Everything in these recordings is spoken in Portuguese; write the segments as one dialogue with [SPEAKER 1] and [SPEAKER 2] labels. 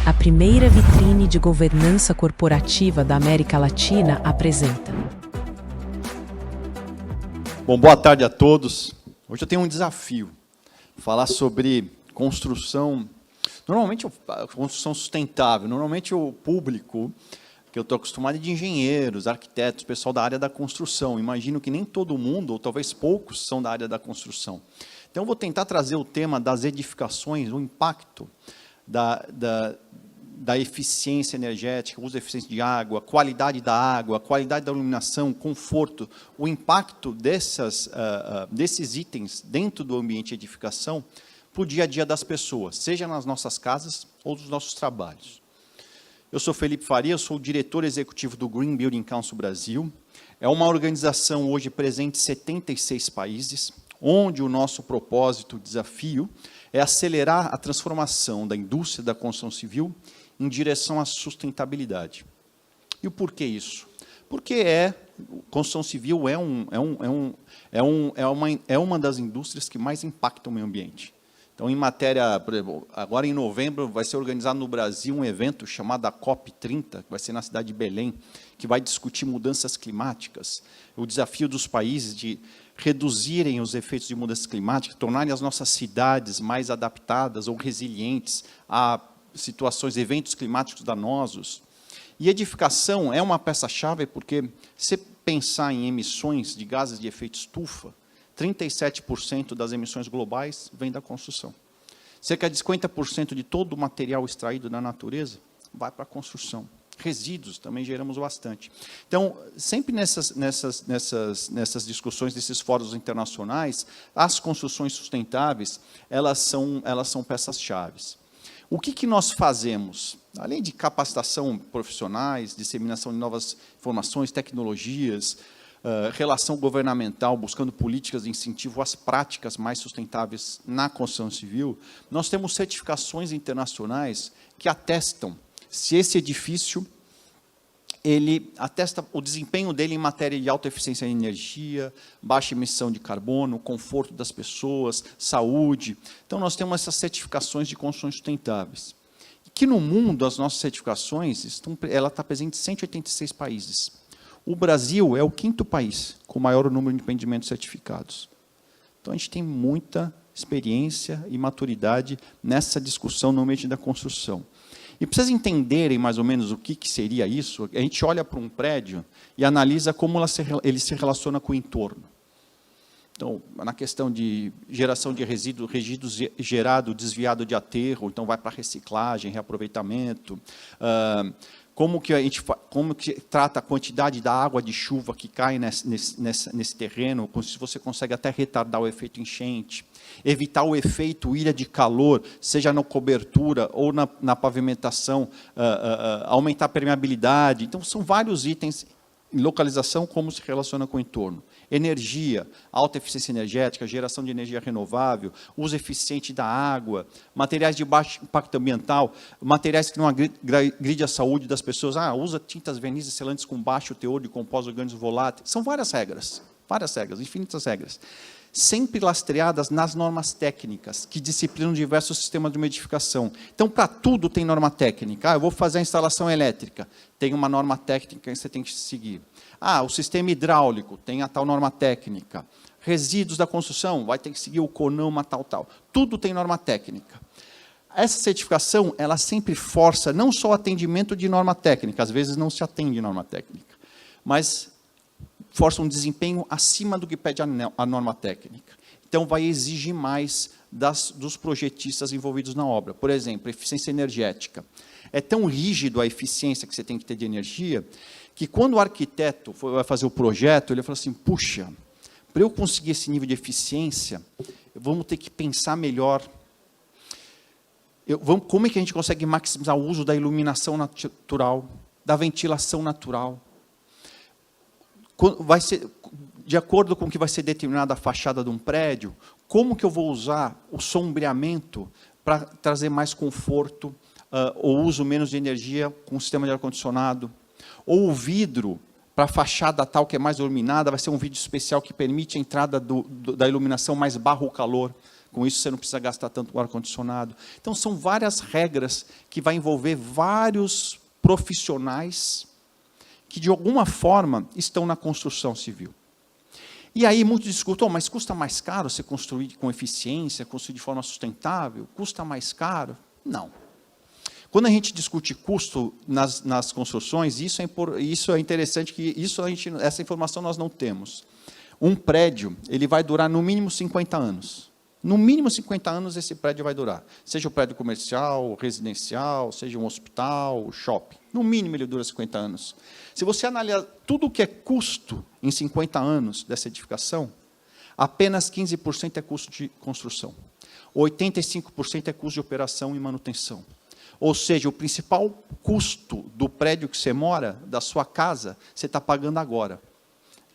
[SPEAKER 1] A primeira vitrine de governança corporativa da América Latina apresenta.
[SPEAKER 2] Bom, boa tarde a todos. Hoje eu tenho um desafio, falar sobre construção, normalmente construção sustentável. Normalmente o público, que eu estou acostumado, é de engenheiros, arquitetos, pessoal da área da construção. Imagino que nem todo mundo, ou talvez poucos, são da área da construção. Então eu vou tentar trazer o tema das edificações, o impacto da eficiência energética, uso eficiente de água, qualidade da iluminação, conforto, o impacto desses itens dentro do ambiente de edificação para o dia a dia das pessoas, seja nas nossas casas ou nos nossos trabalhos. Eu sou Felipe Faria, eu sou o diretor executivo do Green Building Council Brasil. É uma organização hoje presente em 76 países, onde o nosso propósito, desafio, é acelerar a transformação da indústria da construção civil em direção à sustentabilidade. E o porquê isso? Porque construção civil é uma das indústrias que mais impactam o meio ambiente. Então, em matéria, por exemplo, agora em novembro vai ser organizado no Brasil um evento chamado a COP30, que vai ser na cidade de Belém, que vai discutir mudanças climáticas, o desafio dos países de reduzirem os efeitos de mudanças climáticas, tornarem as nossas cidades mais adaptadas ou resilientes a situações, eventos climáticos danosos. E edificação é uma peça-chave porque, se pensar em emissões de gases de efeito estufa, 37% das emissões globais vem da construção. Cerca de 50% de todo o material extraído da natureza vai para a construção. Resíduos também geramos bastante. Então, sempre nessas discussões, nesses fóruns internacionais, as construções sustentáveis, elas são peças-chave. O que nós fazemos? Além de capacitação profissionais, disseminação de novas informações, tecnologias, relação governamental, buscando políticas de incentivo às práticas mais sustentáveis na construção civil, nós temos certificações internacionais que atestam se esse edifício, ele atesta o desempenho dele em matéria de alta eficiência de energia, baixa emissão de carbono, conforto das pessoas, saúde. Então, nós temos essas certificações de construções sustentáveis. E que no mundo, as nossas certificações, ela está presente em 186 países. O Brasil é o 5º país com maior número de empreendimentos certificados. Então, a gente tem muita experiência e maturidade nessa discussão no ambiente da construção. E para vocês entenderem mais ou menos o que seria isso, a gente olha para um prédio e analisa como ele se relaciona com o entorno. Então, na questão de geração de resíduos gerado, desviado de aterro, então vai para reciclagem, reaproveitamento. Como que trata a quantidade da água de chuva que cai nesse terreno, se você consegue até retardar o efeito enchente, evitar o efeito ilha de calor, seja na cobertura ou na pavimentação, aumentar a permeabilidade. Então, são vários itens em localização, como se relaciona com o entorno. Energia, alta eficiência energética, geração de energia renovável, uso eficiente da água, materiais de baixo impacto ambiental, materiais que não agridem a saúde das pessoas. Usa tintas vernizes selantes com baixo teor de compostos orgânicos voláteis. São várias regras, infinitas regras, sempre lastreadas nas normas técnicas, que disciplinam diversos sistemas de uma edificação. Então, para tudo tem norma técnica. Eu vou fazer a instalação elétrica, tem uma norma técnica que você tem que seguir. O sistema hidráulico, tem a tal norma técnica. Resíduos da construção, vai ter que seguir o CONAMA, tal. Tudo tem norma técnica. Essa certificação, ela sempre força não só o atendimento de norma técnica, às vezes não se atende norma técnica, mas força um desempenho acima do que pede a norma técnica. Então, vai exigir mais dos projetistas envolvidos na obra. Por exemplo, eficiência energética. É tão rígido a eficiência que você tem que ter de energia, que quando o arquiteto vai fazer o projeto, ele fala assim, puxa, para eu conseguir esse nível de eficiência, vamos ter que pensar melhor. Como é que a gente consegue maximizar o uso da iluminação natural, da ventilação natural? Vai ser, de acordo com o que vai ser determinada a fachada de um prédio, como que eu vou usar o sombreamento para trazer mais conforto, ou uso menos de energia com o sistema de ar-condicionado, ou o vidro para a fachada tal que é mais iluminada, vai ser um vidro especial que permite a entrada da iluminação mais barro calor. com isso você não precisa gastar tanto com ar-condicionado. Então, são várias regras que vai envolver vários profissionais que, de alguma forma, estão na construção civil. E aí, muitos discutem, mas custa mais caro você construir com eficiência, construir de forma sustentável? Custa mais caro? Não. Quando a gente discute custo nas construções, isso é interessante, que essa informação nós não temos. Um prédio, ele vai durar no mínimo 50 anos. No mínimo 50 anos esse prédio vai durar. Seja o prédio comercial, residencial, seja um hospital, shopping. No mínimo ele dura 50 anos. Se você analisar tudo o que é custo em 50 anos dessa edificação, apenas 15% é custo de construção. 85% é custo de operação e manutenção. Ou seja, o principal custo do prédio que você mora, da sua casa, você está pagando agora,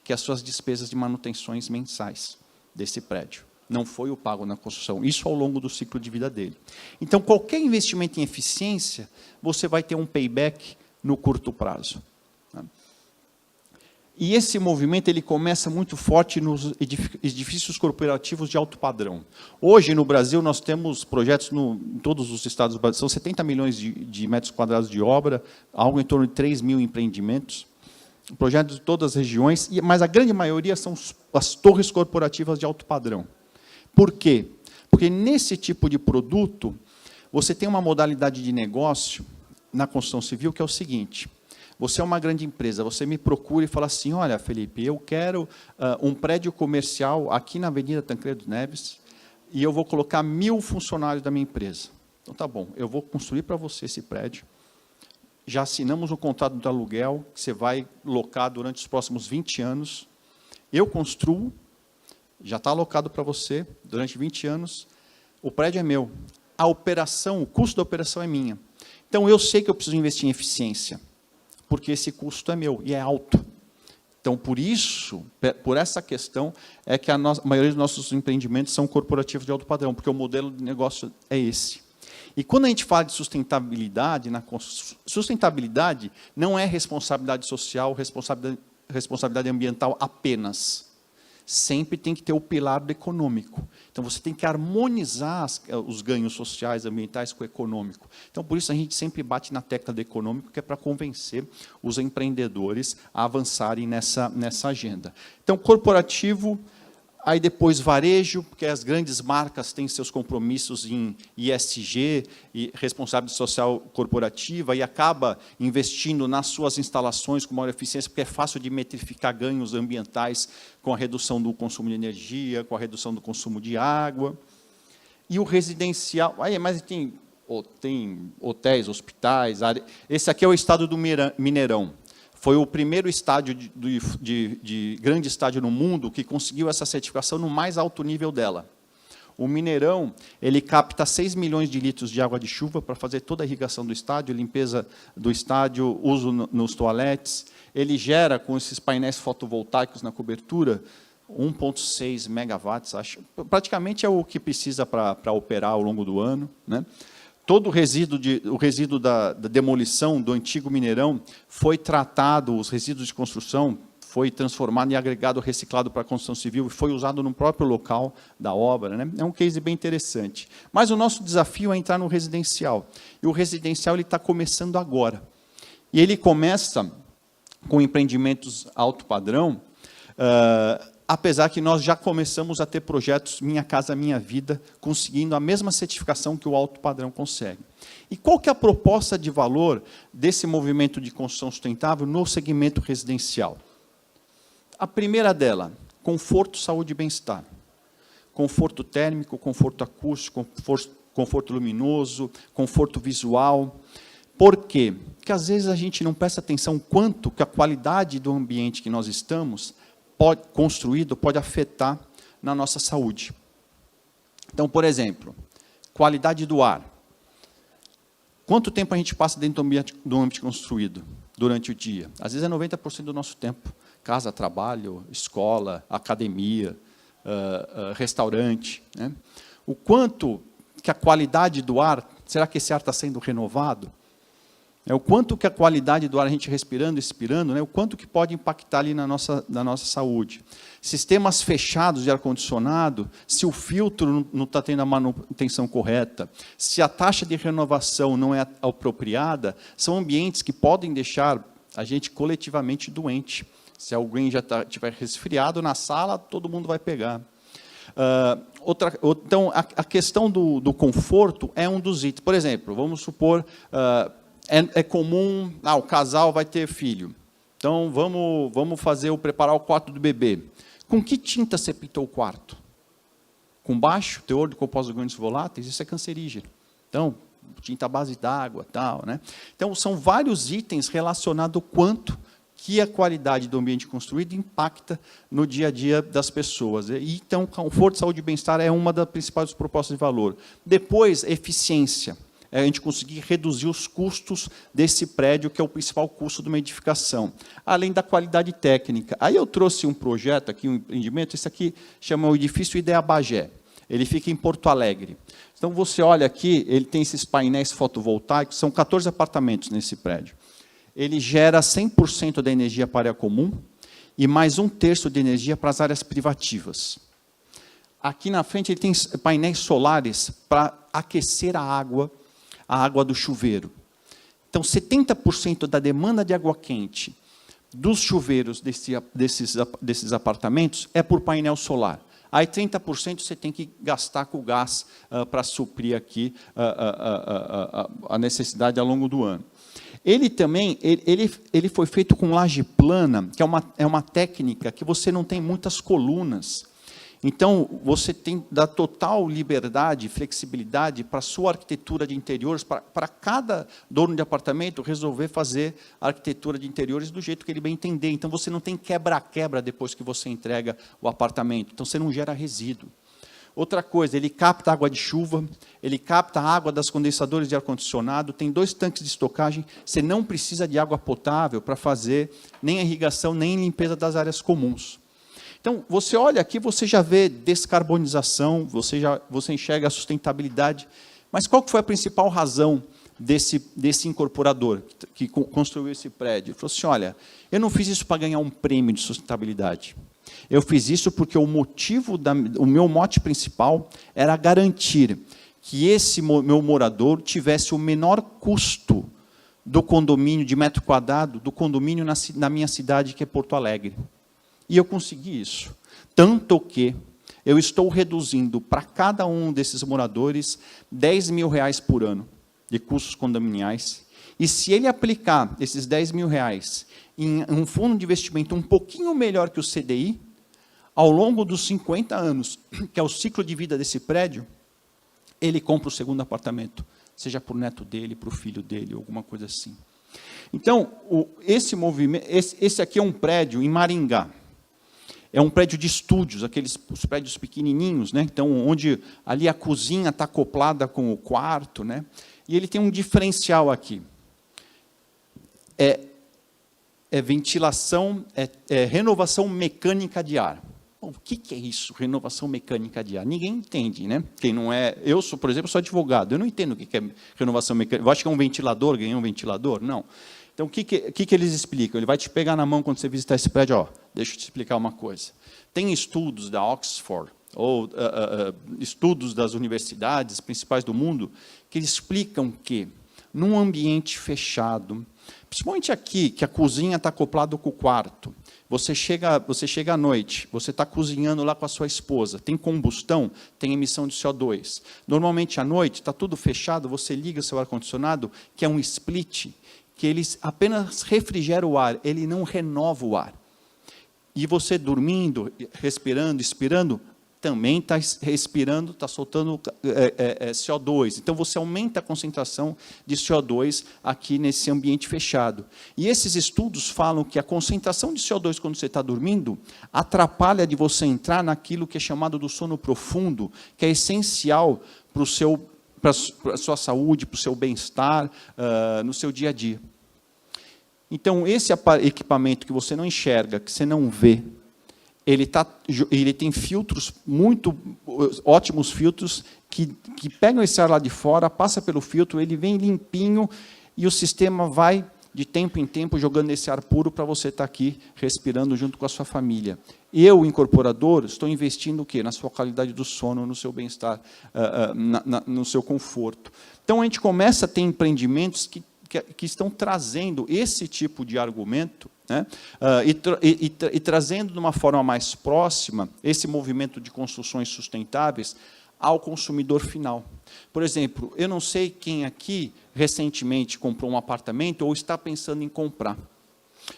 [SPEAKER 2] que é as suas despesas de manutenções mensais desse prédio. Não foi o pago na construção, isso ao longo do ciclo de vida dele. Então, qualquer investimento em eficiência, você vai ter um payback no curto prazo. E esse movimento ele começa muito forte nos edifícios corporativos de alto padrão. Hoje, no Brasil, nós temos projetos em todos os estados do Brasil, são 70 milhões de metros quadrados de obra, algo em torno de 3 mil empreendimentos, projetos de todas as regiões, mas a grande maioria são as torres corporativas de alto padrão. Por quê? Porque nesse tipo de produto, você tem uma modalidade de negócio na construção civil que é o seguinte: você é uma grande empresa, você me procura e fala assim, olha, Felipe, eu quero um prédio comercial aqui na Avenida Tancredo Neves e eu vou colocar 1000 funcionários da minha empresa. Então, tá bom, eu vou construir para você esse prédio. Já assinamos um contrato de aluguel que você vai locar durante os próximos 20 anos. Eu construo, já está alocado para você durante 20 anos. O prédio é meu. A operação, o custo da operação é minha. Então, eu sei que eu preciso investir em eficiência, porque esse custo é meu e é alto. Então, por isso, por essa questão, é que a maioria dos nossos empreendimentos são corporativos de alto padrão, porque o modelo de negócio é esse. E quando a gente fala de sustentabilidade, sustentabilidade não é responsabilidade social, responsabilidade ambiental apenas. Sempre tem que ter o pilar do econômico. Então, você tem que harmonizar os ganhos sociais, ambientais com o econômico. Então, por isso, a gente sempre bate na tecla do econômico, que é para convencer os empreendedores a avançarem nessa agenda. Então, corporativo, aí depois varejo, porque as grandes marcas têm seus compromissos em ESG, e responsabilidade social corporativa, e acaba investindo nas suas instalações com maior eficiência, porque é fácil de metrificar ganhos ambientais com a redução do consumo de energia, com a redução do consumo de água. E o residencial, mas tem hotéis, hospitais, esse aqui é o estado do Mineirão. Foi o primeiro estádio de grande estádio no mundo que conseguiu essa certificação no mais alto nível dela. O Mineirão, ele capta 6 milhões de litros de água de chuva para fazer toda a irrigação do estádio, limpeza do estádio, uso nos toaletes. Ele gera, com esses painéis fotovoltaicos na cobertura, 1,6 megawatts, acho. Praticamente é o que precisa para operar ao longo do ano, né? Todo o resíduo da demolição do antigo Mineirão foi tratado, os resíduos de construção foi transformado em agregado reciclado para a construção civil e foi usado no próprio local da obra, né? É um case bem interessante. Mas o nosso desafio é entrar no residencial. E o residencial está começando agora. E ele começa com empreendimentos alto padrão, apesar que nós já começamos a ter projetos Minha Casa Minha Vida, conseguindo a mesma certificação que o alto padrão consegue. E qual que é a proposta de valor desse movimento de construção sustentável no segmento residencial? A primeira dela, conforto, saúde e bem-estar. Conforto térmico, conforto acústico, conforto luminoso, conforto visual. Por quê? Porque às vezes a gente não presta atenção quanto que a qualidade do ambiente que nós estamos construído pode afetar na nossa saúde. Então, por exemplo, qualidade do ar. Quanto tempo a gente passa dentro do ambiente construído durante o dia? Às vezes é 90% do nosso tempo. Casa, trabalho, escola, academia, restaurante, né? O quanto que a qualidade do ar, será que esse ar está sendo renovado? O quanto que a qualidade do ar, a gente respirando, expirando, né, o quanto que pode impactar ali na nossa saúde. Sistemas fechados de ar-condicionado, se o filtro não está tendo a manutenção correta, se a taxa de renovação não é apropriada, são ambientes que podem deixar a gente coletivamente doente. Se alguém já estiver resfriado na sala, todo mundo vai pegar. Então, a questão do conforto é um dos itens. Por exemplo, vamos supor... É comum, o casal vai ter filho. Então, vamos preparar o quarto do bebê. Com que tinta você pintou o quarto? Com baixo teor de compostos orgânicos voláteis? Isso é cancerígeno. Então, tinta à base d'água, tal, né? Então, são vários itens relacionados ao quanto que a qualidade do ambiente construído impacta no dia a dia das pessoas. E, então, conforto, saúde e bem-estar é uma das principais propostas de valor. Depois, eficiência. A gente conseguir reduzir os custos desse prédio, que é o principal custo de uma edificação, além da qualidade técnica. Aí eu trouxe um projeto aqui, um empreendimento, esse aqui chama o Edifício Ideia Bagé. Ele fica em Porto Alegre. Então, você olha aqui, ele tem esses painéis fotovoltaicos, são 14 apartamentos nesse prédio. Ele gera 100% da energia para a área comum e mais 1/3 de energia para as áreas privativas. Aqui na frente, ele tem painéis solares para aquecer a água do chuveiro. Então, 70% da demanda de água quente dos chuveiros desses apartamentos é por painel solar. Aí 30% você tem que gastar com o gás para suprir aqui a necessidade ao longo do ano. Ele também ele foi feito com laje plana, que é uma técnica que você não tem muitas colunas. Então, você dá total liberdade, flexibilidade para a sua arquitetura de interiores, para cada dono de apartamento resolver fazer a arquitetura de interiores do jeito que ele bem entender. Então, você não tem quebra-quebra depois que você entrega o apartamento. Então, você não gera resíduo. Outra coisa, ele capta água de chuva, ele capta a água das condensadores de ar-condicionado, tem 2 tanques de estocagem, você não precisa de água potável para fazer nem a irrigação, nem a limpeza das áreas comuns. Então, você olha aqui, você já vê descarbonização, você enxerga a sustentabilidade, mas qual que foi a principal razão desse incorporador que construiu esse prédio? Ele falou assim, olha, eu não fiz isso para ganhar um prêmio de sustentabilidade. Eu fiz isso porque o meu mote principal era garantir que esse meu morador tivesse o menor custo do condomínio de metro quadrado, do condomínio na minha cidade, que é Porto Alegre. E eu consegui isso. Tanto que eu estou reduzindo para cada um desses moradores R$10 mil por ano de custos condominiais. E se ele aplicar esses R$10 mil em um fundo de investimento um pouquinho melhor que o CDI, ao longo dos 50 anos, que é o ciclo de vida desse prédio, ele compra o segundo apartamento, seja para o neto dele, para o filho dele, alguma coisa assim. Então, esse aqui é um prédio em Maringá. É um prédio de estúdios, os prédios pequenininhos, né? Então, onde ali a cozinha está acoplada com o quarto, né? E ele tem um diferencial aqui. Ventilação, renovação mecânica de ar. Bom, o que é isso, renovação mecânica de ar? Ninguém entende, né? Quem não é... Eu, por exemplo, sou advogado, eu não entendo o que é renovação mecânica. Eu acho que é um ventilador, ganhei um ventilador? Não. Então, o que eles explicam? Ele vai te pegar na mão quando você visitar esse prédio. Ó, deixa eu te explicar uma coisa. Tem estudos da Oxford, ou estudos das universidades principais do mundo, que eles explicam que, num ambiente fechado, principalmente aqui, que a cozinha está acoplada com o quarto, você chega à noite, você está cozinhando lá com a sua esposa, tem combustão, tem emissão de CO2. Normalmente, à noite, está tudo fechado, você liga o seu ar-condicionado, que é um split, que ele apenas refrigera o ar, ele não renova o ar. E você dormindo, respirando, expirando, também está respirando, está soltando CO2. Então, você aumenta a concentração de CO2 aqui nesse ambiente fechado. E esses estudos falam que a concentração de CO2 quando você está dormindo atrapalha de você entrar naquilo que é chamado do sono profundo, que é essencial para a sua saúde, para o seu bem-estar, no seu dia a dia. Então, esse equipamento que você não enxerga, que você não vê, ele tem filtros, ótimos filtros, que pegam esse ar lá de fora, passa pelo filtro, ele vem limpinho, e o sistema vai, de tempo em tempo, jogando esse ar puro para você estar aqui respirando junto com a sua família. Eu, incorporador, estou investindo o quê? Na sua qualidade do sono, no seu bem-estar, no seu conforto. Então, a gente começa a ter empreendimentos que estão trazendo esse tipo de argumento, né, e trazendo de uma forma mais próxima esse movimento de construções sustentáveis ao consumidor final. Por exemplo, eu não sei quem aqui recentemente comprou um apartamento ou está pensando em comprar.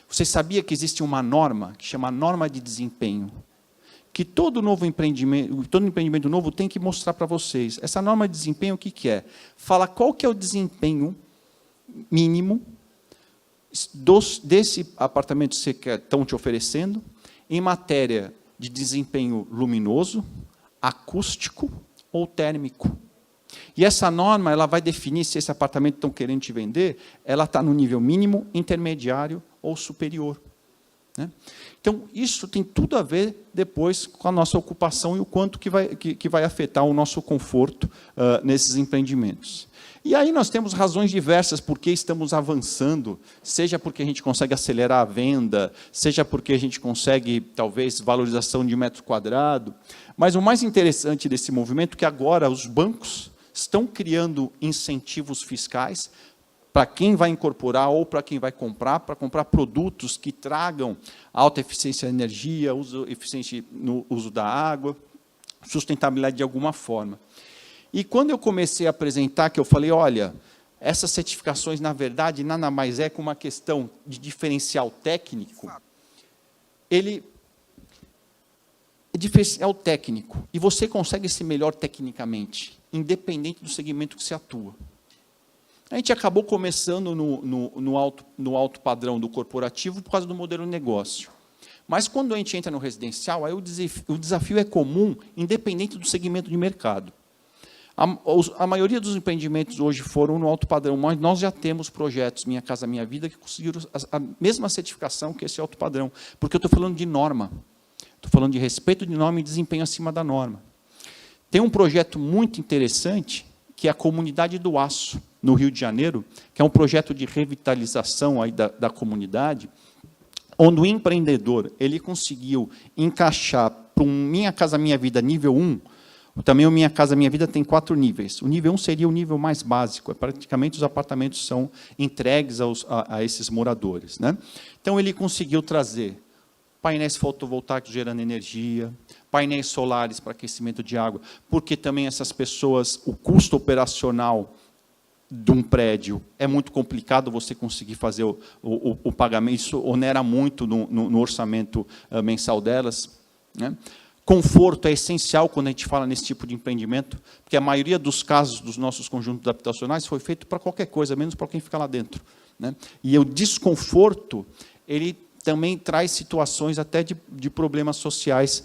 [SPEAKER 2] Você sabia que existe uma norma, que chama norma de desempenho, que todo empreendimento novo tem que mostrar para vocês. Essa norma de desempenho, o que é? Fala qual que é o desempenho mínimo desse apartamento que estão te oferecendo, em matéria de desempenho luminoso, acústico ou térmico. E essa norma ela vai definir se esse apartamento estão querendo te vender, ela está no nível mínimo, intermediário ou superior. Né? Então, isso tem tudo a ver depois com a nossa ocupação e o quanto que vai afetar o nosso conforto nesses empreendimentos. E aí nós temos razões diversas por que estamos avançando, seja porque a gente consegue acelerar a venda, seja porque a gente consegue, talvez, valorização de metro quadrado. Mas o mais interessante desse movimento é que agora os bancos estão criando incentivos fiscais para quem vai incorporar ou para quem vai comprar, para comprar produtos que tragam alta eficiência de energia, eficiência no uso da água, sustentabilidade de alguma forma. E quando eu comecei a apresentar, que eu falei, olha, essas certificações, na verdade, nada mais é que uma questão de diferencial técnico, ele é diferencial técnico, e você consegue ser melhor tecnicamente, independente do segmento que você atua. A gente acabou começando no alto padrão do corporativo por causa do modelo de negócio. Mas quando a gente entra no residencial, aí o desafio é comum, independente do segmento de mercado. A maioria dos empreendimentos hoje foram no alto padrão, mas nós já temos projetos, Minha Casa Minha Vida, que conseguiram a mesma certificação que esse alto padrão, porque eu estou falando de norma, estou falando de respeito de norma e desempenho acima da norma. Tem um projeto muito interessante, que é a Comunidade do Aço, no Rio de Janeiro, que é um projeto de revitalização aí da comunidade, onde o empreendedor ele conseguiu encaixar para um Minha Casa Minha Vida nível 1. Também o Minha Casa Minha Vida tem 4 níveis. O nível 1 seria o nível mais básico, praticamente os apartamentos são entregues a esses moradores. Né? Então, ele conseguiu trazer painéis fotovoltaicos gerando energia, painéis solares para aquecimento de água, porque também essas pessoas, o custo operacional de um prédio é muito complicado você conseguir fazer o pagamento, isso onera muito no orçamento mensal delas. Né? Conforto é essencial quando a gente fala nesse tipo de empreendimento, porque a maioria dos casos dos nossos conjuntos habitacionais foi feito para qualquer coisa, menos para quem fica lá dentro. Né? E o desconforto, ele também traz situações até de problemas sociais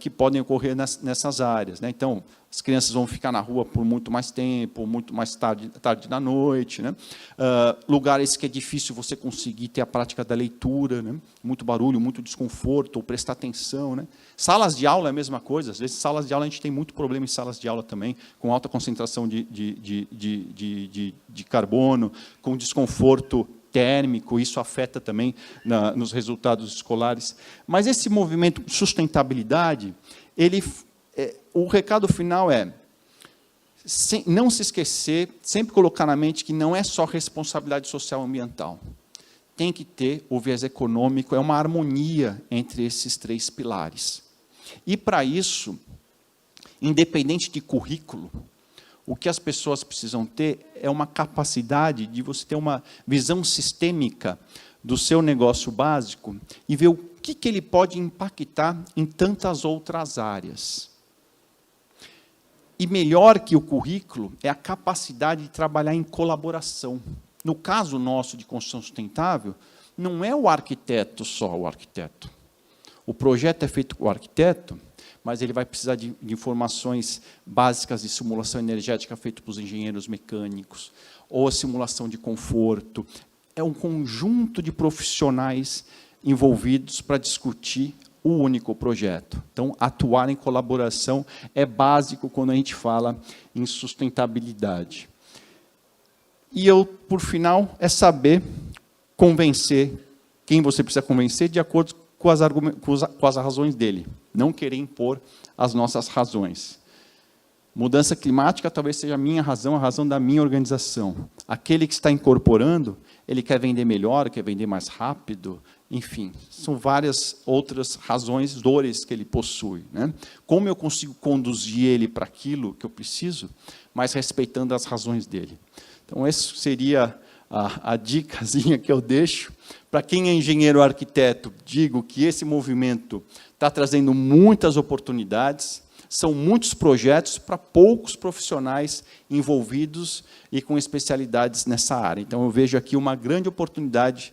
[SPEAKER 2] que podem ocorrer nessas áreas. Né? Então, as crianças vão ficar na rua por muito mais tempo, muito mais tarde da noite. Né? Lugares que é difícil você conseguir ter a prática da leitura, né? Muito barulho, muito desconforto, ou prestar atenção. Né? Salas de aula é a mesma coisa. Às vezes, salas de aula, a gente tem muito problema em salas de aula também, com alta concentração de carbono, com desconforto térmico, isso afeta também nos resultados escolares. Mas esse movimento de sustentabilidade, o recado final é não se esquecer, sempre colocar na mente que não é só responsabilidade social e ambiental. Tem que ter o viés econômico, é uma harmonia entre esses 3 pilares. E, para isso, independente de currículo, o que as pessoas precisam ter é uma capacidade de você ter uma visão sistêmica do seu negócio básico e ver o que ele pode impactar em tantas outras áreas. E melhor que o currículo é a capacidade de trabalhar em colaboração. No caso nosso de construção sustentável, não é o arquiteto só o arquiteto. O projeto é feito com o arquiteto, mas ele vai precisar de informações básicas de simulação energética feita pelos engenheiros mecânicos, ou a simulação de conforto. É um conjunto de profissionais envolvidos para discutir o único projeto. Então, atuar em colaboração é básico quando a gente fala em sustentabilidade. E eu, por final, é saber convencer quem você precisa convencer de acordo com as razões dele. Não querer impor as nossas razões. Mudança climática talvez seja a minha razão, a razão da minha organização. Aquele que está incorporando, ele quer vender melhor, quer vender mais rápido, enfim, são várias outras razões, dores que ele possui, né? Como eu consigo conduzir ele para aquilo que eu preciso, mas respeitando as razões dele? Então, essa seria a dicasinha que eu deixo. Para quem é engenheiro ou arquiteto, digo que esse movimento está trazendo muitas oportunidades, são muitos projetos para poucos profissionais envolvidos e com especialidades nessa área. Então, eu vejo aqui uma grande oportunidade.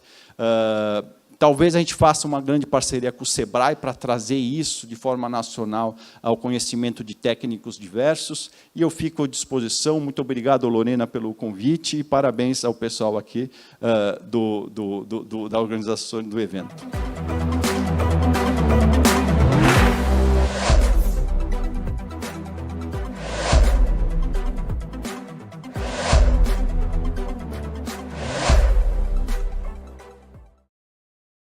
[SPEAKER 2] Talvez a gente faça uma grande parceria com o Sebrae para trazer isso de forma nacional ao conhecimento de técnicos diversos. E eu fico à disposição. Muito obrigado, Lorena, pelo convite e parabéns ao pessoal aqui da organização do evento.